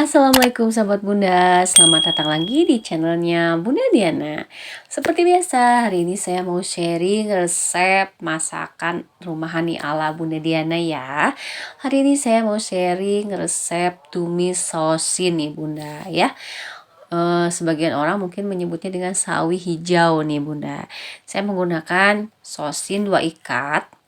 Assalamualaikum sahabat Bunda, selamat datang lagi di channelnya Bunda Diana. Seperti biasa, hari ini saya mau sharing resep masakan rumahani ala Bunda Diana ya. Hari ini saya mau sharing resep tumis sosin nih Bunda ya. Sebagian orang mungkin menyebutnya dengan sawi hijau nih Bunda. Saya menggunakan sosin 2 ikat,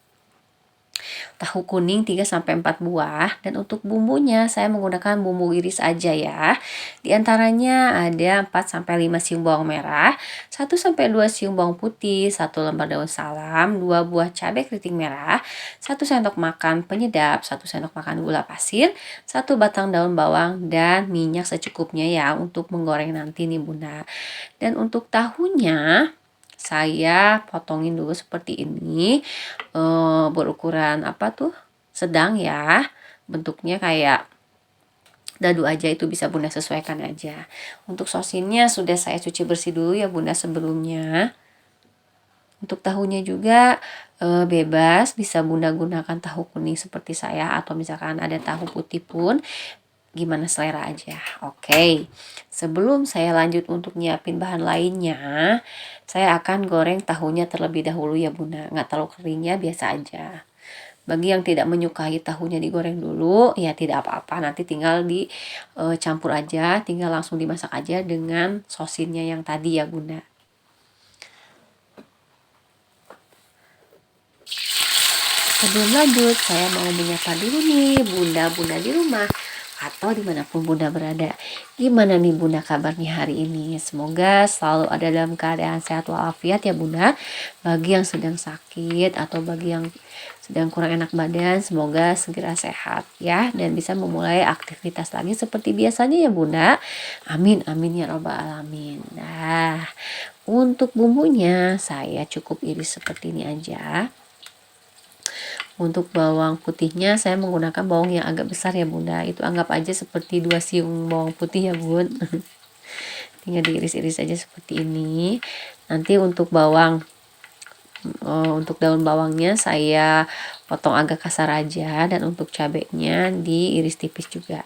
tahu kuning 3-4 buah, dan untuk bumbunya saya menggunakan bumbu iris aja ya. Di antaranya ada 4-5 siung bawang merah, 1-2 siung bawang putih, 1 lembar daun salam, 2 buah cabai keriting merah, 1 sendok makan penyedap, 1 sendok makan gula pasir, 1 batang daun bawang, dan minyak secukupnya ya untuk menggoreng nanti nih Bunda. Dan untuk tahunya saya potongin dulu seperti ini, berukuran sedang ya, bentuknya kayak dadu aja, itu bisa Bunda sesuaikan aja. Untuk sosinnya sudah saya cuci bersih dulu ya Bunda sebelumnya. Untuk tahunya juga bebas, bisa Bunda gunakan tahu kuning seperti saya, atau misalkan ada tahu putih pun gimana selera aja. Oke, sebelum saya lanjut untuk nyiapin bahan lainnya, saya akan goreng tahunya terlebih dahulu ya Bunda. Nggak terlalu keringnya, biasa aja. Bagi yang tidak menyukai tahunya digoreng dulu, ya tidak apa-apa, nanti tinggal dicampur aja, tinggal langsung dimasak aja dengan sosinnya yang tadi ya Bunda. Sebelum lanjut, saya mau menyapa dulu nih Bunda-Bunda di rumah atau dimanapun Bunda berada. Gimana nih Bunda kabarnya hari ini? Semoga selalu ada dalam keadaan sehat walafiat ya Bunda. Bagi yang sedang sakit atau bagi yang sedang kurang enak badan, semoga segera sehat ya, dan bisa memulai aktivitas lagi seperti biasanya ya Bunda. Amin amin ya robbal alamin. Nah, untuk bumbunya saya cukup iris seperti ini aja. Untuk bawang putihnya saya menggunakan bawang yang agak besar ya Bunda. Itu anggap aja seperti 2 siung bawang putih ya Bun. Tinggal diiris-iris aja seperti ini. Nanti untuk untuk daun bawangnya saya potong agak kasar aja, dan untuk cabenya diiris tipis juga.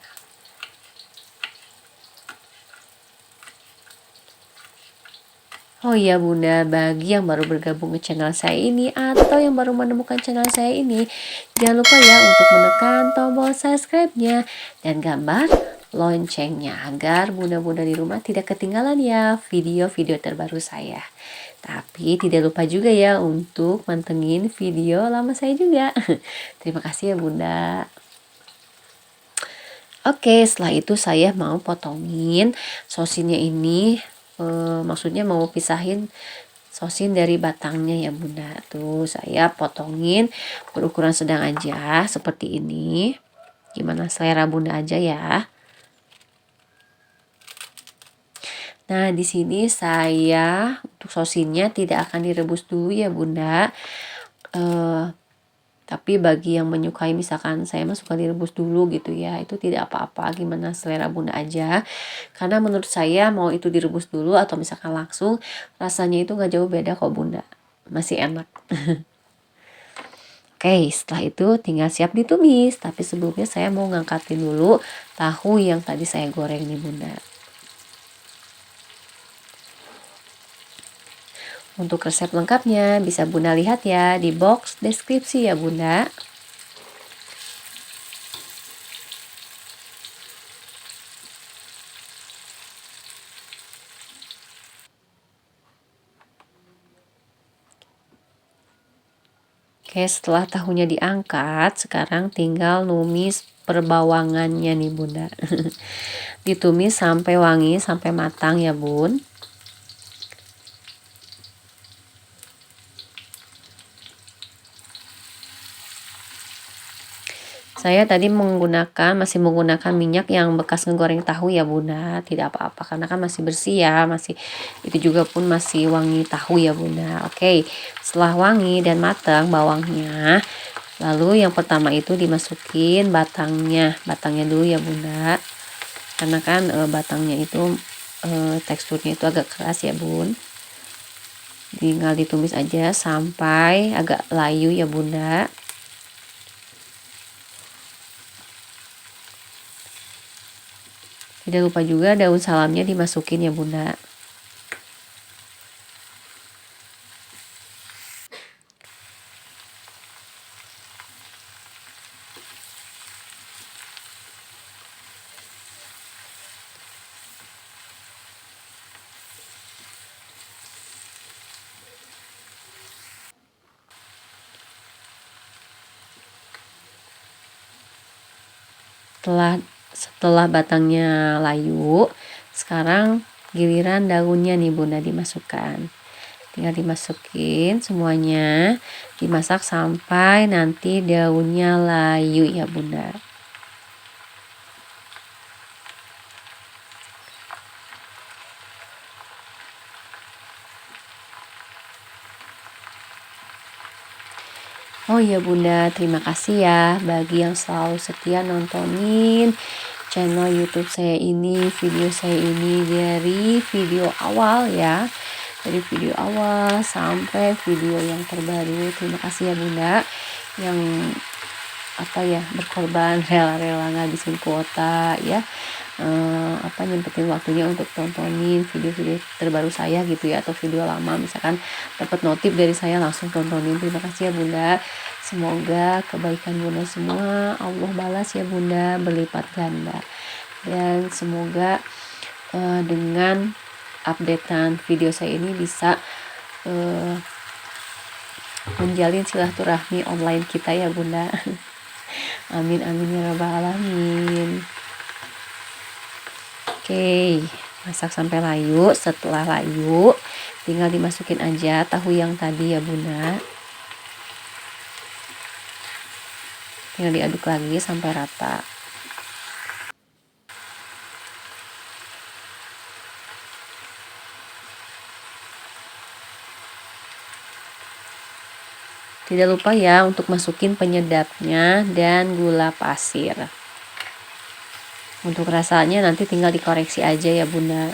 Oh iya Bunda, bagi yang baru bergabung ke channel saya ini atau yang baru menemukan channel saya ini, jangan lupa ya untuk menekan tombol subscribe-nya dan gambar loncengnya agar Bunda-Bunda di rumah tidak ketinggalan ya video-video terbaru saya. Tapi tidak lupa juga ya untuk mantengin video lama saya juga. Terima kasih ya Bunda. Oke, setelah itu saya mau potongin sosinnya ini, maksudnya mau pisahin sosin dari batangnya ya Bunda. Tuh saya potongin berukuran sedang aja seperti ini. Gimana selera Bunda aja ya. Nah, di sini saya untuk sosinnya tidak akan direbus dulu ya Bunda. Tapi bagi yang menyukai, misalkan saya mah suka direbus dulu gitu ya, itu tidak apa-apa, gimana selera Bunda aja. Karena menurut saya mau itu direbus dulu atau misalkan langsung, rasanya itu nggak jauh beda kok Bunda, masih enak. Oke, setelah itu tinggal siap ditumis. Tapi sebelumnya saya mau ngangkatin dulu tahu yang tadi saya goreng nih Bunda. Untuk resep lengkapnya bisa Bunda lihat ya di box deskripsi ya Bunda. Oke, setelah tahunya diangkat, sekarang tinggal numis perbawangannya nih Bunda. Ditumis sampai wangi, sampai matang ya Bun. Saya tadi masih menggunakan minyak yang bekas ngegoreng tahu ya Bunda. Tidak apa-apa karena kan masih bersih ya, itu juga pun masih wangi tahu ya Bunda. Oke, setelah wangi dan matang bawangnya, lalu yang pertama itu dimasukin batangnya dulu ya Bunda. Karena kan batangnya itu teksturnya itu agak keras ya Bun. Tinggal ditumis aja sampai agak layu ya Bunda. Tidak lupa juga daun salamnya dimasukin ya Bunda. Setelah batangnya layu, sekarang giliran daunnya nih Bunda dimasukkan. Tinggal dimasukin semuanya, dimasak sampai nanti daunnya layu ya Bunda. Oh iya Bunda, terima kasih ya bagi yang selalu setia nontonin channel YouTube saya ini, video saya ini dari video awal ya. Dari video awal sampai video yang terbaru. Terima kasih ya Bunda yang berkorban rela-rela ngabisin kuota ya, nyempetin waktunya untuk tontonin video-video terbaru saya gitu ya, atau video lama misalkan dapat notif dari saya langsung tontonin. Terima kasih ya Bunda, semoga kebaikan Bunda semua Allah balas ya Bunda berlipat ganda, dan semoga dengan updatean video saya ini bisa menjalin silaturahmi online kita ya Bunda. Amin amin ya rabbal alamin. Oke, masak sampai layu. Setelah layu, tinggal dimasukin aja tahu yang tadi ya Bunda. Tinggal diaduk lagi sampai rata. Tidak lupa ya untuk masukin penyedapnya dan gula pasir. Untuk rasanya nanti tinggal dikoreksi aja ya Bunda.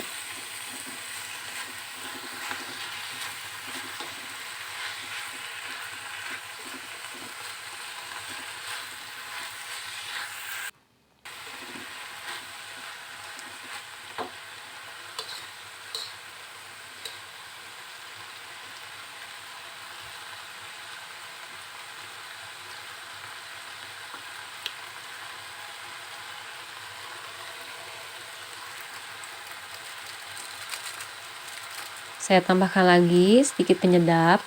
Saya tambahkan lagi sedikit penyedap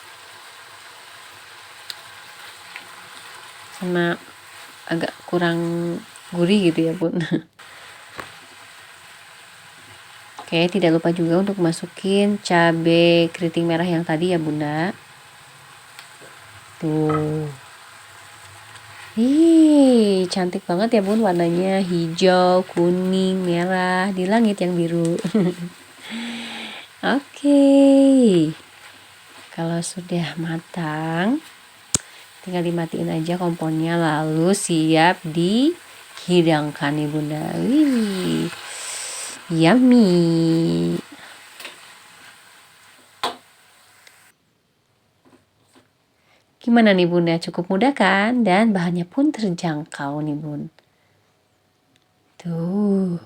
karena agak kurang gurih gitu ya Bun. Oke, tidak lupa juga untuk masukin cabai keriting merah yang tadi ya Bunda. Tuh. Ih, cantik banget ya Bun, warnanya hijau, kuning, merah, di langit yang biru. Oke. Kalau sudah matang, tinggal dimatiin aja kompornya lalu siap dihidangkan nih Bunda. Wih. Yummy. Gimana nih Bunda? Cukup mudah kan? Dan bahannya pun terjangkau nih Bun. Tuh.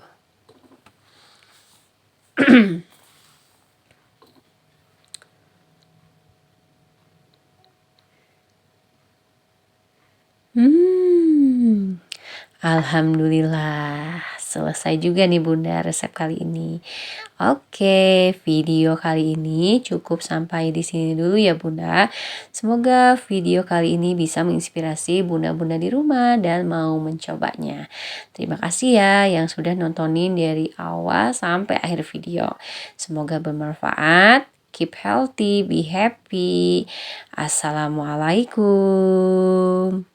Alhamdulillah, selesai juga nih Bunda resep kali ini. Oke, video kali ini cukup sampai di sini dulu ya Bunda. Semoga video kali ini bisa menginspirasi bunda-bunda di rumah dan mau mencobanya. Terima kasih ya yang sudah nontonin dari awal sampai akhir video. Semoga bermanfaat. Keep healthy, be happy. Assalamualaikum.